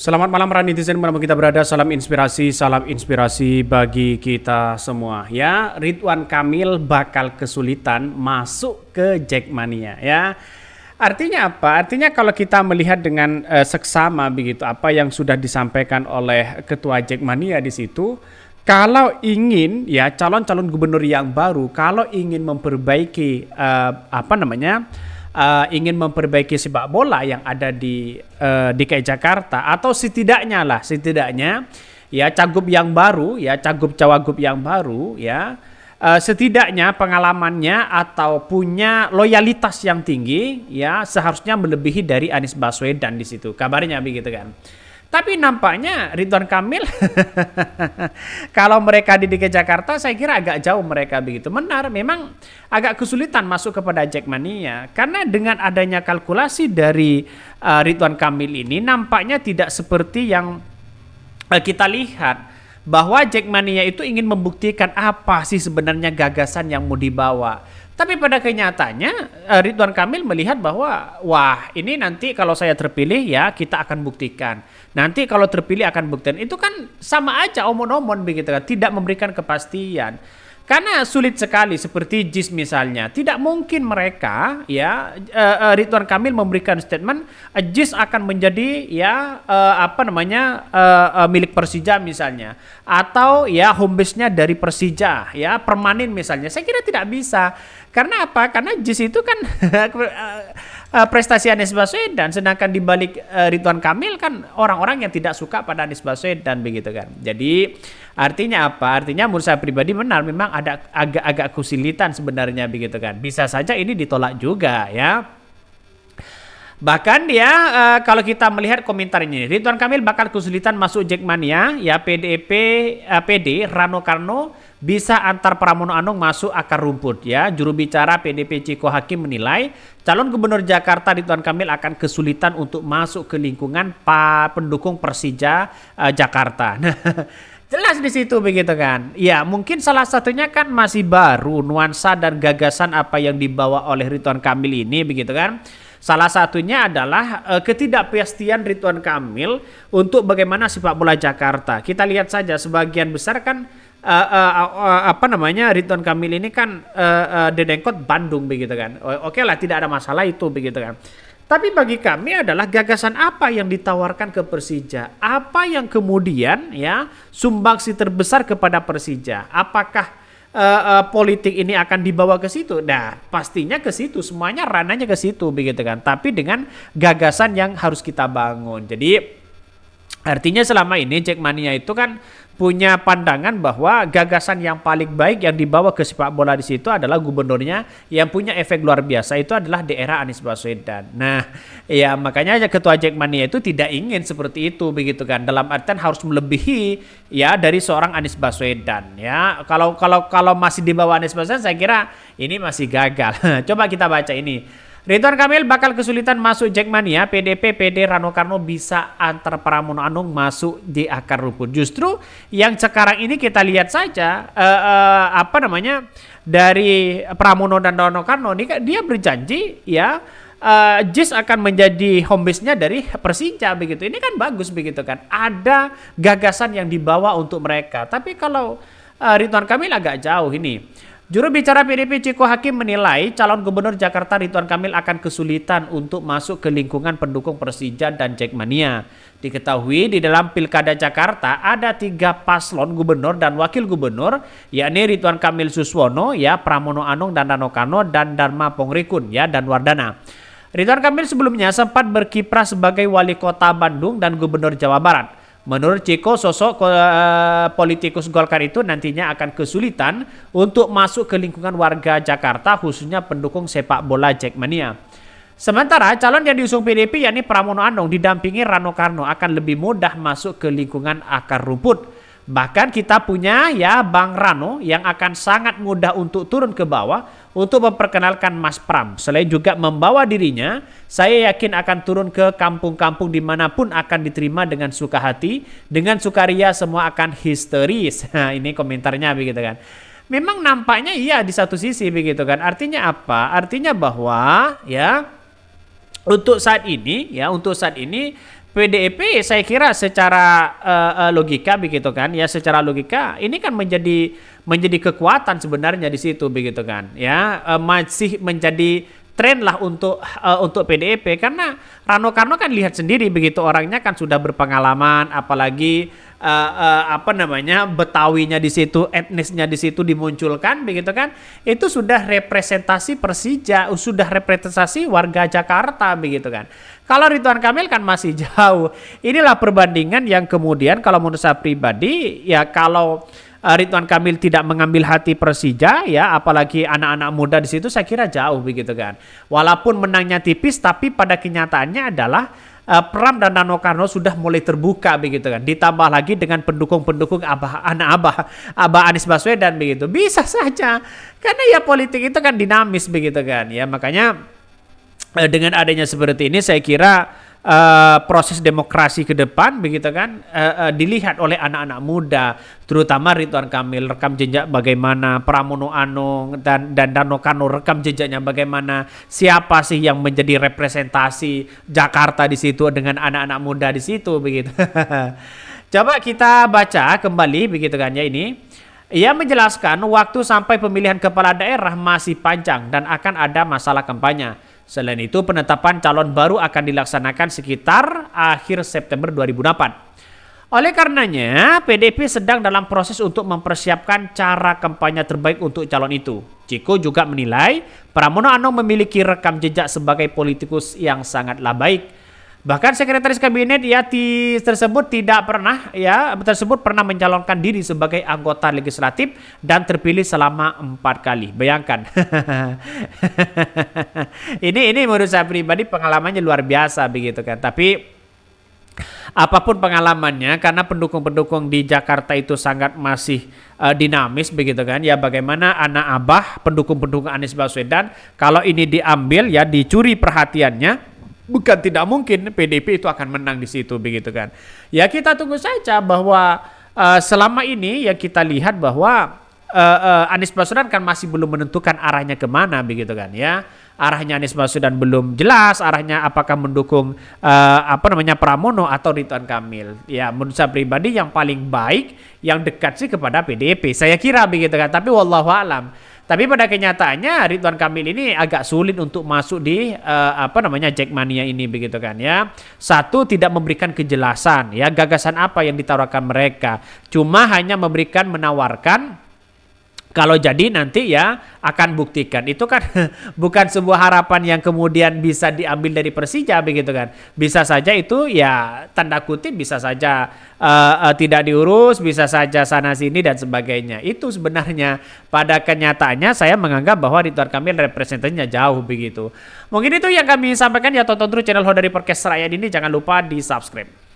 Selamat malam para netizen dimanapun kita berada, salam inspirasi bagi kita semua. Ya, Ridwan Kamil bakal kesulitan masuk ke Jackmania ya. Artinya apa? Artinya kalau kita melihat dengan seksama begitu apa yang sudah disampaikan oleh Ketua Jackmania di situ, kalau ingin ya calon-calon gubernur yang baru, kalau ingin memperbaiki ingin memperbaiki sepak bola yang ada di DKI Jakarta atau setidaknya ya cagup cawagup yang baru ya setidaknya pengalamannya atau punya loyalitas yang tinggi ya seharusnya melebihi dari Anies Baswedan di situ kabarnya begitu kan. Tapi nampaknya Ridwan Kamil kalau mereka di DKI Jakarta saya kira agak jauh mereka begitu. Memang agak kesulitan masuk kepada Jackmania karena dengan adanya kalkulasi dari Ridwan Kamil ini nampaknya tidak seperti yang kita lihat bahwa Jackmania itu ingin membuktikan apa sih sebenarnya gagasan yang mau dibawa. Tapi pada kenyataannya Ridwan Kamil melihat bahwa wah ini nanti kalau saya terpilih ya kita akan buktikan. Nanti kalau terpilih akan buktikan. Itu kan sama aja omon-omon begitu kan, tidak memberikan kepastian. Karena sulit sekali seperti JIS misalnya. Tidak mungkin mereka ya Ridwan Kamil memberikan statement JIS akan menjadi ya milik Persija misalnya atau ya home base-nya dari Persija ya permanen misalnya. Saya kira tidak bisa. Karena apa? Karena JIS itu kan prestasi Anies Baswedan, sedangkan di balik Ridwan Kamil kan orang-orang yang tidak suka pada Anies Baswedan begitu kan. Jadi artinya apa? Artinya menurut saya pribadi benar memang ada agak kesulitan sebenarnya begitu kan. Bisa saja ini ditolak juga ya. Bahkan dia kalau kita melihat komentar ini, Ridwan Kamil bakal kesulitan masuk Jackmania ya PD Rano Karno bisa antar Pramono Anung masuk akar rumput ya. Juru bicara PDP Ciko Hakim menilai calon gubernur Jakarta Ridwan Kamil akan kesulitan untuk masuk ke lingkungan pendukung Persija Jakarta. Nah, jelas di situ begitu kan. Ya, mungkin salah satunya kan masih baru nuansa dan gagasan apa yang dibawa oleh Ridwan Kamil ini begitu kan. Salah satunya adalah ketidakpastian Ridwan Kamil untuk bagaimana sepak bola Jakarta. Kita lihat saja sebagian besar kan Ridwan Kamil ini kan dedengkot Bandung begitu kan. Oke lah tidak ada masalah itu begitu kan. Tapi bagi kami adalah gagasan apa yang ditawarkan ke Persija, apa yang kemudian ya sumbangsi terbesar kepada Persija. Apakah politik ini akan dibawa ke situ? Nah, pastinya ke situ, semuanya ranahnya ke situ begitu kan. Tapi dengan gagasan yang harus kita bangun. Jadi artinya selama ini Jackmania itu kan punya pandangan bahwa gagasan yang paling baik yang dibawa ke sepak bola di situ adalah gubernurnya yang punya efek luar biasa itu adalah di era Anies Baswedan. Nah, ya makanya ketua Jackmania itu tidak ingin seperti itu begitu kan. Dalam artian harus melebihi ya dari seorang Anies Baswedan ya. Kalau masih di bawah Anies Baswedan saya kira ini masih gagal. Coba kita baca ini. Ridwan Kamil bakal kesulitan masuk Jackmania, PD Rano Karno bisa antar Pramono Anung masuk di akar rumput. Justru yang sekarang ini kita lihat saja dari Pramono dan Rano Karno ini dia berjanji ya JIS akan menjadi home base-nya dari Persija begitu. Ini kan bagus begitu kan. Ada gagasan yang dibawa untuk mereka. Tapi kalau Ridwan Kamil agak jauh ini. Juru bicara PDP Ciko Hakim menilai calon gubernur Jakarta Ridwan Kamil akan kesulitan untuk masuk ke lingkungan pendukung Persija dan Jackmania. Diketahui di dalam Pilkada Jakarta ada 3 paslon gubernur dan wakil gubernur, yakni Ridwan Kamil Suswono, ya Pramono Anung dan Rano Karno dan Dharma Pongrikun, ya dan Wardana. Ridwan Kamil sebelumnya sempat berkiprah sebagai wali kota Bandung dan gubernur Jawa Barat. Menurut Ciko, sosok politikus Golkar itu nantinya akan kesulitan untuk masuk ke lingkungan warga Jakarta, khususnya pendukung sepak bola Jackmania. Sementara calon yang diusung PDP yakni Pramono Anung didampingi Rano Karno akan lebih mudah masuk ke lingkungan akar rumput. Bahkan kita punya ya Bang Rano yang akan sangat mudah untuk turun ke bawah untuk memperkenalkan Mas Pram. Selain juga membawa dirinya, saya yakin akan turun ke kampung-kampung dimanapun akan diterima dengan suka hati, dengan sukaria semua akan histeris. Nah, ini komentarnya begitu kan. Memang nampaknya iya di satu sisi begitu kan. Artinya apa? Artinya bahwa ya untuk saat ini PDIP saya kira secara logika begitu kan ya, secara logika ini kan menjadi kekuatan sebenarnya di situ begitu kan ya, masih menjadi tren lah untuk PDIP karena Rano Karno kan lihat sendiri begitu, orangnya kan sudah berpengalaman, apalagi apa namanya, Betawinya di situ, etnisnya di situ dimunculkan begitu kan, itu sudah representasi Persija, sudah representasi warga Jakarta begitu kan. Kalau Ridwan Kamil kan masih jauh. Inilah perbandingan yang kemudian kalau menurut saya pribadi ya, kalau Ridwan Kamil tidak mengambil hati Persija ya, apalagi anak-anak muda di situ, saya kira jauh begitu kan. Walaupun menangnya tipis, tapi pada kenyataannya adalah Pram dan Rano Karno sudah mulai terbuka begitu kan. Ditambah lagi dengan pendukung-pendukung Abah Anies Baswedan begitu. Bisa saja. Karena ya politik itu kan dinamis begitu kan ya. Makanya dengan adanya seperti ini saya kira proses demokrasi ke depan begitu kan dilihat oleh anak-anak muda, terutama Ridwan Kamil rekam jejak bagaimana, Pramono Anung dan Rano Karno rekam jejaknya bagaimana, siapa sih yang menjadi representasi Jakarta di situ dengan anak-anak muda di situ begitu. Coba kita baca kembali begitu kan ya ini. Ia menjelaskan waktu sampai pemilihan kepala daerah masih panjang dan akan ada masalah kampanye. Selain itu, penetapan calon baru akan dilaksanakan sekitar akhir September 2008. Oleh karenanya, PDIP sedang dalam proses untuk mempersiapkan cara kampanye terbaik untuk calon itu. Ciko juga menilai Pramono Anung memiliki rekam jejak sebagai politikus yang sangatlah baik. Bahkan sekretaris kabinet tersebut pernah mencalonkan diri sebagai anggota legislatif dan terpilih selama 4 kali. Bayangkan. ini menurut saya pribadi pengalamannya luar biasa begitu kan. Tapi apapun pengalamannya, karena pendukung-pendukung di Jakarta itu sangat masih dinamis begitu kan ya, bagaimana anak abah pendukung-pendukung Anies Baswedan kalau ini diambil ya, dicuri perhatiannya, bukan tidak mungkin PDIP itu akan menang di situ begitu kan. Ya kita tunggu saja bahwa selama ini yang kita lihat bahwa Anies Baswedan kan masih belum menentukan arahnya kemana begitu kan ya. Arahnya Anies Baswedan belum jelas, arahnya apakah mendukung Pramono atau Ridwan Kamil. Ya menurut saya pribadi yang paling baik yang dekat sih kepada PDIP. Saya kira begitu kan, tapi wallahu alam. Tapi pada kenyataannya Ridwan Kamil ini agak sulit untuk masuk di Jackmania ini begitu kan ya. Satu, tidak memberikan kejelasan ya gagasan apa yang ditawarkan mereka. Cuma hanya menawarkan kalau jadi nanti ya akan buktikan. Itu kan bukan sebuah harapan yang kemudian bisa diambil dari Persija begitu kan. Bisa saja itu ya tanda kutip, bisa saja tidak diurus, bisa saja sana sini dan sebagainya. Itu sebenarnya pada kenyataannya saya menganggap bahwa Ridwan Kamil representasinya jauh begitu. Mungkin itu yang kami sampaikan ya, tonton terus channel Hodari Podcast Rakyat ini, jangan lupa di subscribe.